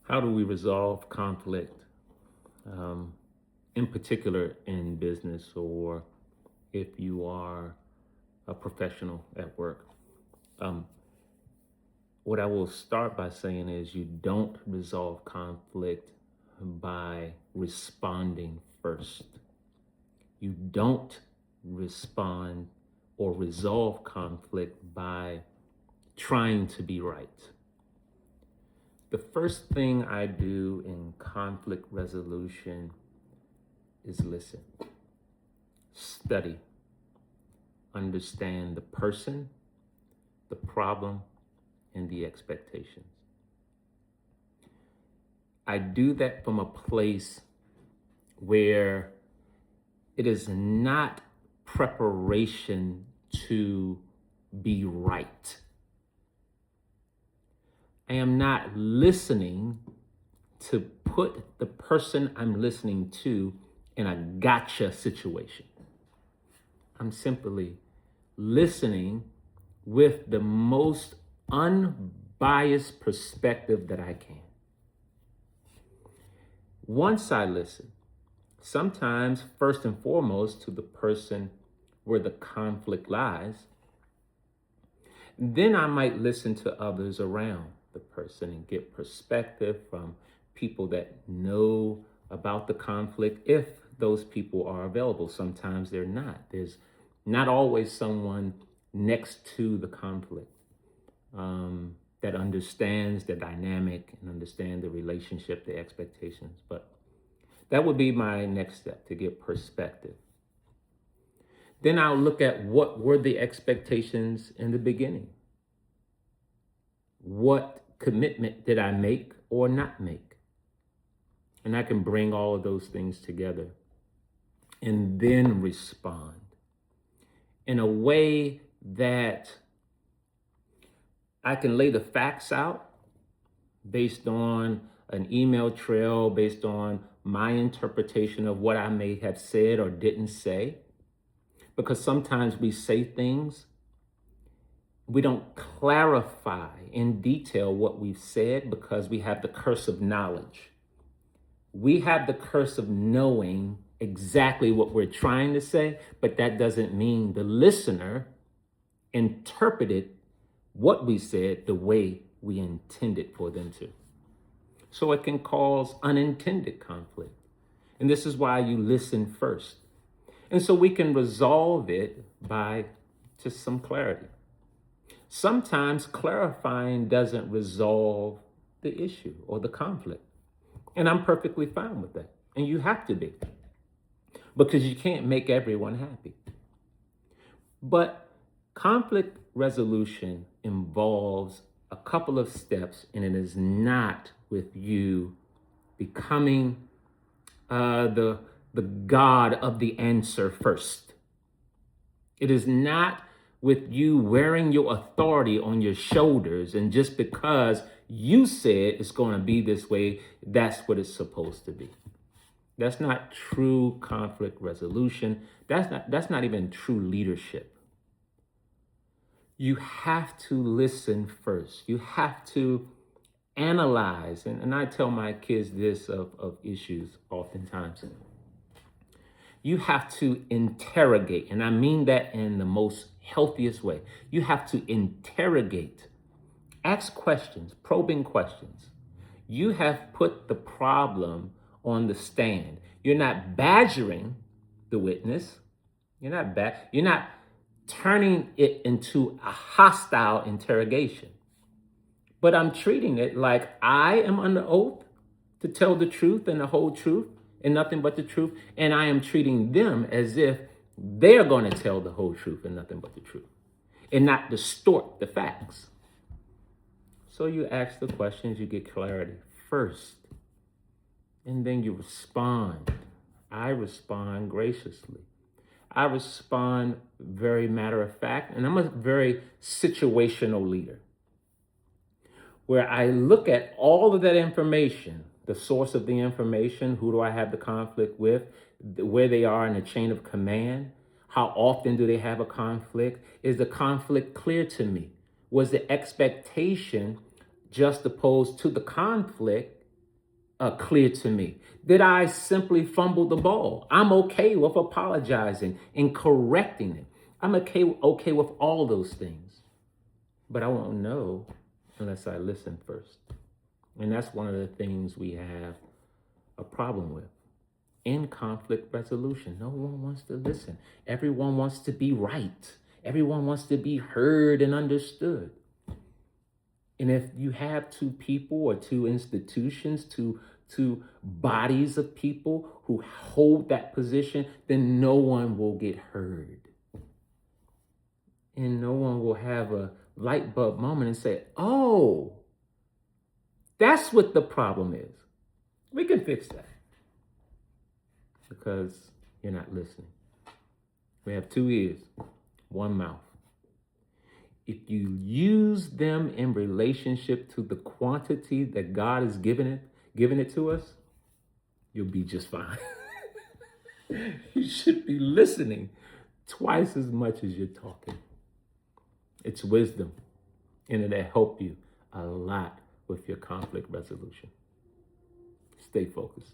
How do we resolve conflict, um, in particular in business or if you are a professional at work? Um, what I will start by saying is you don't resolve conflict by responding first. You don't respond or resolve conflict by trying to be right. The first thing I do in conflict resolution is listen, study, understand the person, the problem, and the expectations. I do that from a place where it is not preparation to be right. I am not listening to put the person I'm listening to in a gotcha situation. I'm simply listening with the most unbiased perspective that I can. Once I listen, sometimes first and foremost to the person where the conflict lies, then I might listen to others around the person and get perspective from people that know about the conflict if those people are available. Sometimes they're not. There's not always someone next to the conflict that understands the dynamic and understand the relationship, the expectations. But that would be my next step, to get perspective. Then I'll look at what were the expectations in the beginning. What commitment did I make or not make? And I can bring all of those things together and then respond in a way that I can lay the facts out based on an email trail, based on my interpretation of what I may have said or didn't say. Because sometimes we say things, we don't clarify in detail what we've said because we have the curse of knowledge. We have the curse of knowing exactly what we're trying to say, but that doesn't mean the listener interpreted what we said the way we intended for them to. So it can cause unintended conflict. And this is why you listen first. And so we can resolve it by just some clarity. Sometimes clarifying doesn't resolve the issue or the conflict. And I'm perfectly fine with that. And you have to be, because you can't make everyone happy. But conflict resolution involves a couple of steps, and it is not with you becoming the God of the answer first. It is not with you wearing your authority on your shoulders, and just because you said it's going to be this way, that's what it's supposed to be. That's not true conflict resolution. That's not even true leadership. You have to listen first. You have to analyze. And I tell my kids this of issues oftentimes. You have to interrogate, and I mean that in the most healthiest way. You have to interrogate, ask questions, probing questions. You have put the problem on the stand. You're not badgering the witness. You're not turning it into a hostile interrogation. But I'm treating it like I am under oath to tell the truth and the whole truth and nothing but the truth. And I am treating them as if they're going to tell the whole truth and nothing but the truth and not distort the facts. So you ask the questions, you get clarity first, and then you respond. I respond graciously. I respond very matter of fact, and I'm a very situational leader where I look at all of that information, the source of the information, who do I have the conflict with, where they are in the chain of command, how often do they have a conflict, is the conflict clear to me? Was the expectation just opposed to the conflict clear to me? Did I simply fumble the ball? I'm okay with apologizing and correcting it. I'm okay with all those things. But I won't know unless I listen first. And that's one of the things we have a problem with. In conflict resolution, no one wants to listen. Everyone wants to be right. Everyone wants to be heard and understood. And if you have two people or two institutions, two bodies of people who hold that position, then no one will get heard. And no one will have a light bulb moment and say, oh, that's what the problem is. We can fix that. Because you're not listening. We have two ears, one mouth. If you use them in relationship to the quantity that God has given it to us, you'll be just fine. You should be listening twice as much as you're talking. It's wisdom, and it'll help you a lot with your conflict resolution. Stay focused.